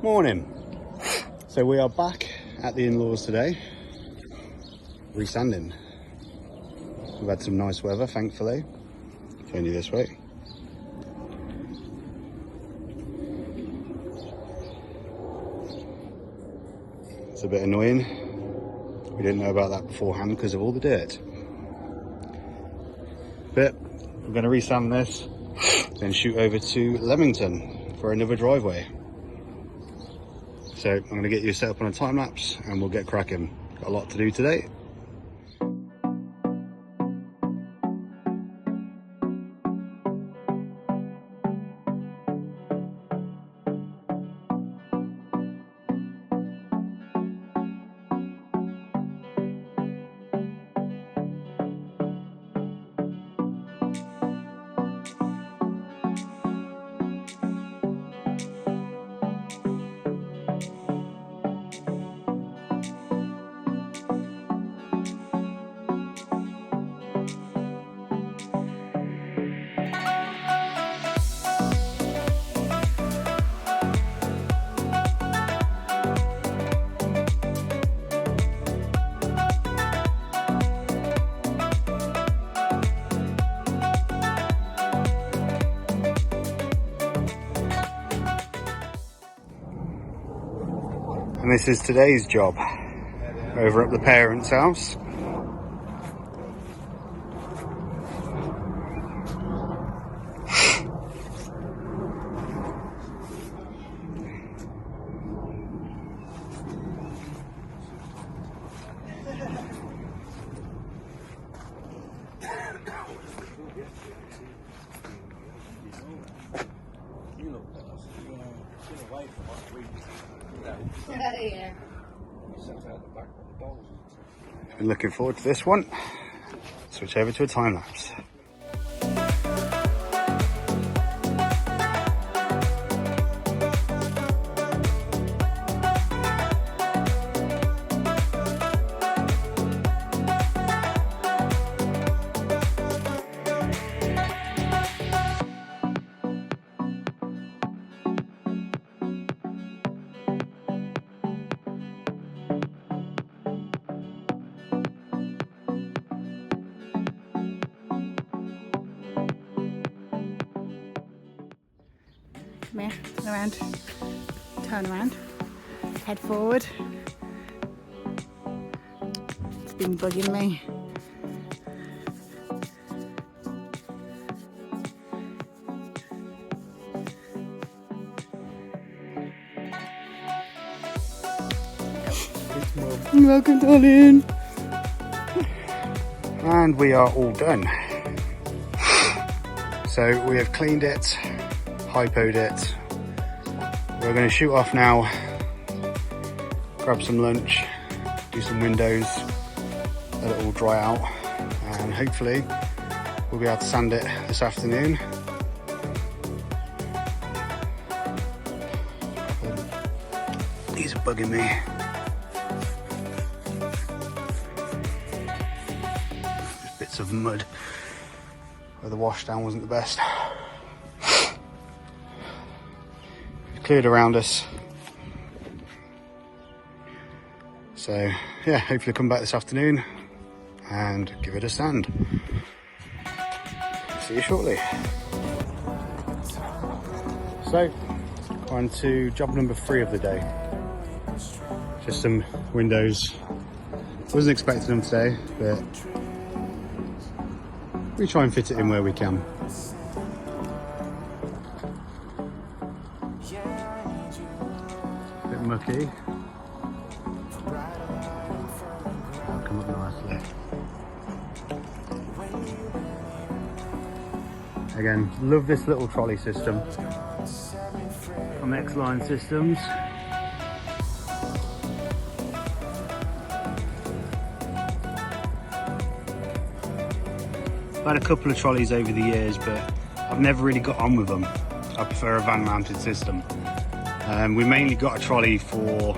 Morning. So we are back at the in-laws today, resanding. We've had some nice weather, thankfully. Turn you this way. It's a bit annoying. We didn't know about that beforehand because of all the dirt. But we're going to resand this, then shoot over to Leamington for another driveway. So I'm going to get you set up on a time lapse and we'll get cracking. Got a lot to do today. And this is today's job, over at the parents' house. Yeah. Been looking forward to this one. Switch over to a time lapse. Come here, turn around, head forward. It's been bugging me. Welcome, darling. And we are all done. So we have cleaned it, hypoed it. We're going to shoot off now, grab some lunch, do some windows, let it all dry out, and hopefully we'll be able to sand it this afternoon. These are bugging me. Just bits of mud where the wash down wasn't the best. Cleared around us. So yeah, hopefully come back this afternoon and give it a sand. See you shortly. So on to job number 3 of the day. Just some windows. Wasn't expecting them today, but we try and fit it in where we can. Bit mucky. That'll come up nicely. Again, love this little trolley system from X-Line Systems. I've had a couple of trolleys over the years, but I've never really got on with them. I prefer a van mounted system. We mainly got a trolley for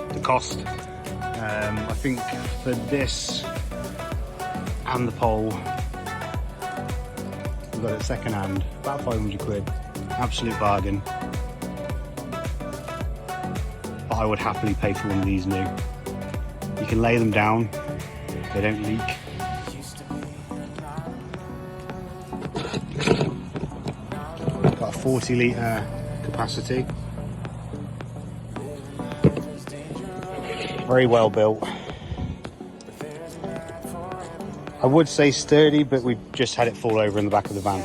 the cost. I think for this and the pole, we got it second hand, about 500 quid, absolute bargain. I would happily pay for one of these new. You can lay them down, they don't leak. Got a 40 litre capacity. Very well built. I would say sturdy, but we just had it fall over in the back of the van.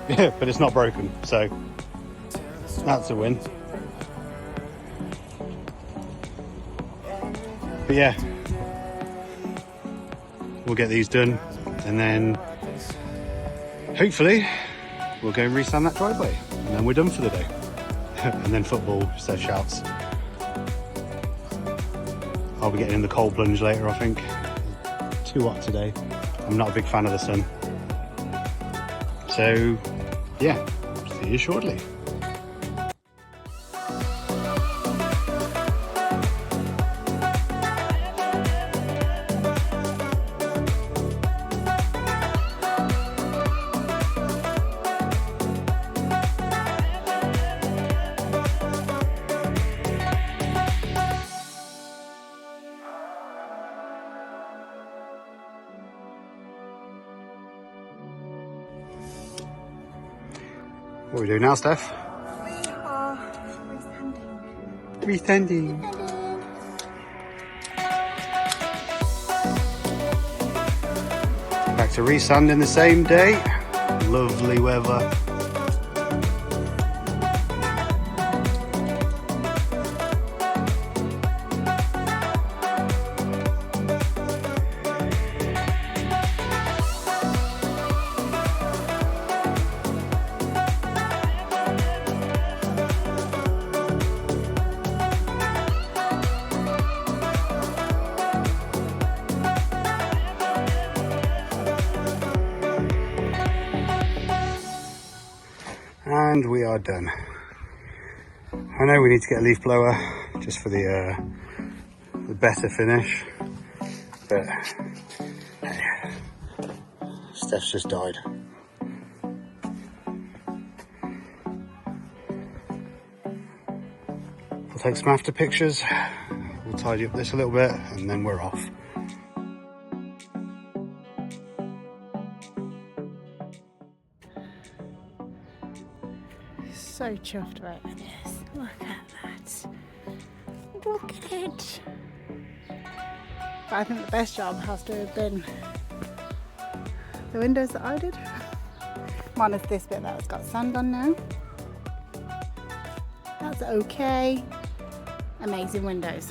Yeah, but it's not broken, so that's a win. But yeah, we'll get these done, and then hopefully we'll go and resand that driveway, and then we're done for the day. And then football, says shouts. I'll be getting in the cold plunge later, I think. Too hot today. I'm not a big fan of the sun. So yeah, see you shortly. What are we doing now, Steph? We are resanding. Resanding. Back to resanding the same day. Lovely weather. And we are done. I know we need to get a leaf blower just for the better finish, but hey, Steph's just died. We'll take some after pictures, we'll tidy up this a little bit, and then we're off. So chuffed about this. Look at that. Look at it. But I think the best job has to have been the windows that I did. Minus this bit that's got sand on now. That's okay. Amazing windows.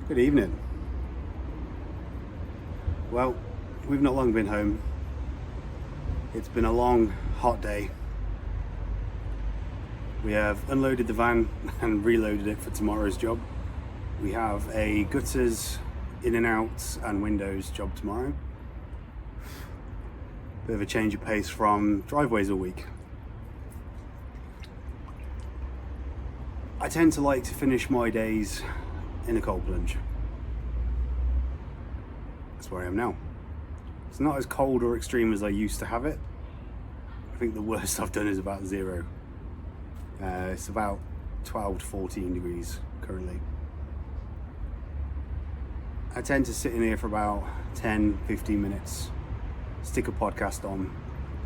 Good evening. Well, we've not long been home. It's been a long, hot day. We have unloaded the van and reloaded it for tomorrow's job. We have a gutters, in and out and windows job tomorrow. Bit of a change of pace from driveways all week. I tend to like to finish my days in a cold plunge. That's where I am now. It's not as cold or extreme as I used to have it. I think the worst I've done is about 0. It's about 12 to 14 degrees currently. I tend to sit in here for about 10-15 minutes, stick a podcast on,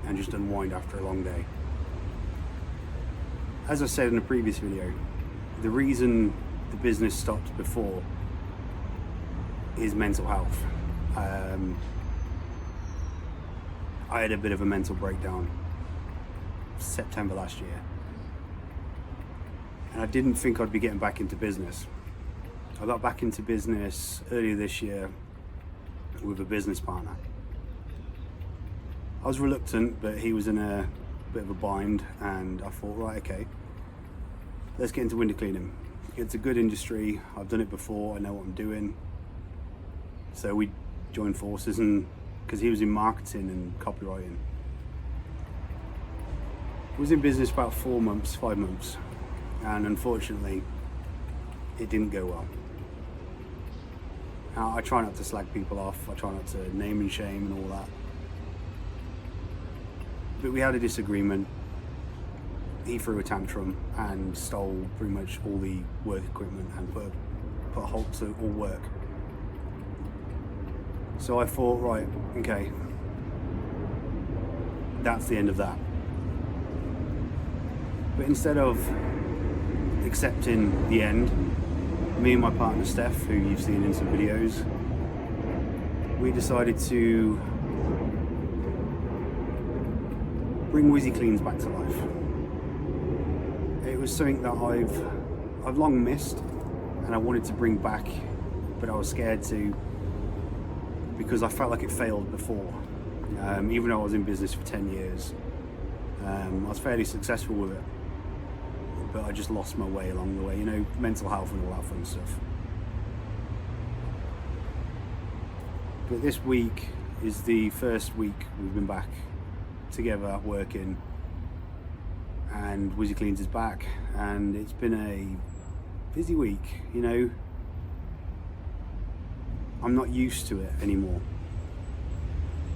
and just unwind after a long day. As I said in a previous video, the reason the business stopped before is mental health. I had a bit of a mental breakdown September last year, and I didn't think I'd be getting back into business. I got back into business earlier this year with a business partner. I was reluctant, but he was in a bit of a bind, and I thought, right, okay, let's get into window cleaning. It's a good industry, I've done it before, I know what I'm doing. So we joined forces, and because he was in marketing and copywriting. I was in business about 4 months, 5 months, and unfortunately it didn't go well. Now, I try not to slag people off, I try not to name and shame and all that, but we had a disagreement. He threw a tantrum and stole pretty much all the work equipment and put a halt to all work. So I thought, right, okay, that's the end of that. But instead of accepting the end, me and my partner Steph, who you've seen in some videos, we decided to bring Wizzy Cleans back to life. It was something that I've long missed and I wanted to bring back, but I was scared to, because I felt like it failed before. Even though I was in business for 10 years, I was fairly successful with it, but I just lost my way along the way, you know, mental health and all that fun stuff. But this week is the first week we've been back together working, and Wizzy Cleans is back, and it's been a busy week, you know. I'm not used to it anymore,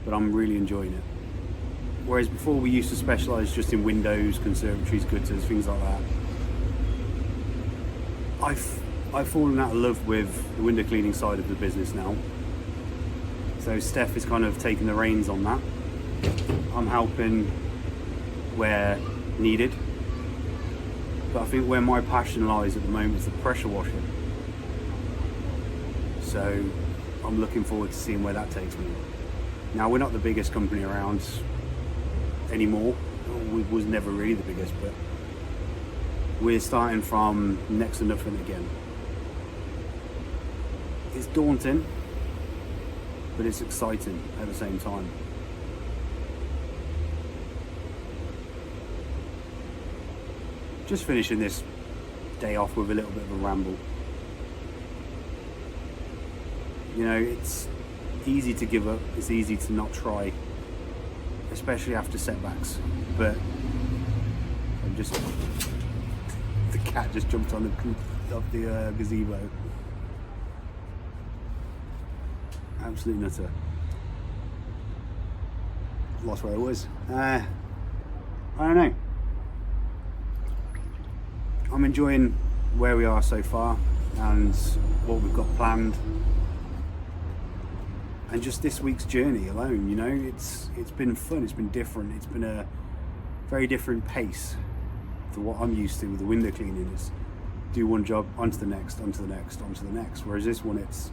but I'm really enjoying it. Whereas before we used to specialise just in windows, conservatories, gutters, things like that. I've fallen out of love with the window cleaning side of the business now. So Steph is kind of taking the reins on that. I'm helping where needed. But I think where my passion lies at the moment is the pressure washing. So I'm looking forward to seeing where that takes me. Now, we're not the biggest company around anymore. We was never really the biggest, but we're starting from next to nothing again. It's daunting, but it's exciting at the same time. Just finishing this day off with a little bit of a ramble. You know, it's easy to give up, it's easy to not try, especially after setbacks, but I'm just, the cat just jumped on the gazebo. Absolute nutter. Lost where I was. I don't know. I'm enjoying where we are so far and what we've got planned. And just this week's journey alone, you know, it's been fun, it's been different, it's been a very different pace to what I'm used to with the window cleaning. It's do one job, onto the next, onto the next, onto the next. Whereas this one, it's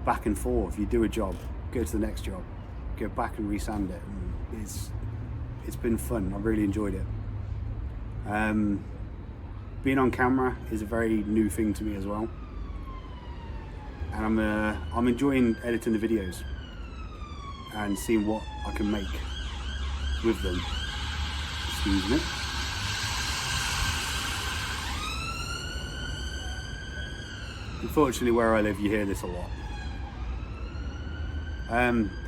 back and forth. You do a job, go to the next job, go back and resand it. And it's been fun, I've really enjoyed it. Being on camera is a very new thing to me as well. And I'm enjoying editing the videos and seeing what I can make with them. Excuse me. Unfortunately, where I live, you hear this a lot.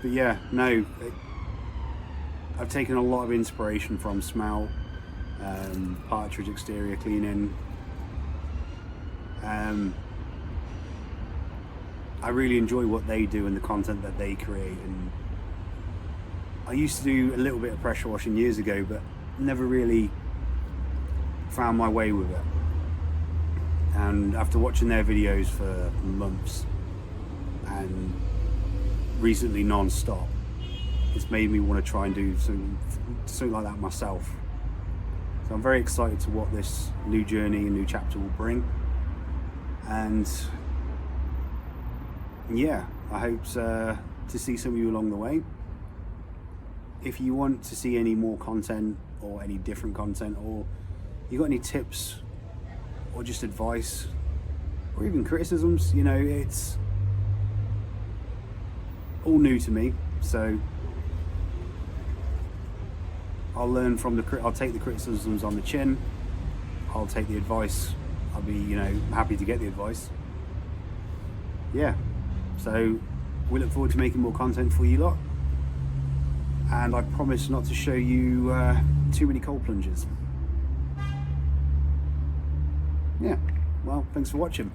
But yeah, no, I've taken a lot of inspiration from Smell, Partridge exterior cleaning. I really enjoy what they do and the content that they create. And I used to do a little bit of pressure washing years ago, but never really found my way with it. And after watching their videos for months and recently non-stop, it's made me want to try and do something like that myself. So I'm very excited to what this new journey and new chapter will bring. And yeah, I hope to see some of you along the way. If you want to see any more content or any different content, or you got any tips or just advice or even criticisms, you know, it's all new to me, so I'll learn from I'll take the criticisms on the chin, I'll take the advice, I'll be, you know, happy to get the advice. Yeah, so we look forward to making more content for you lot, and I promise not to show you too many cold plunges. yeah, well, thanks for watching.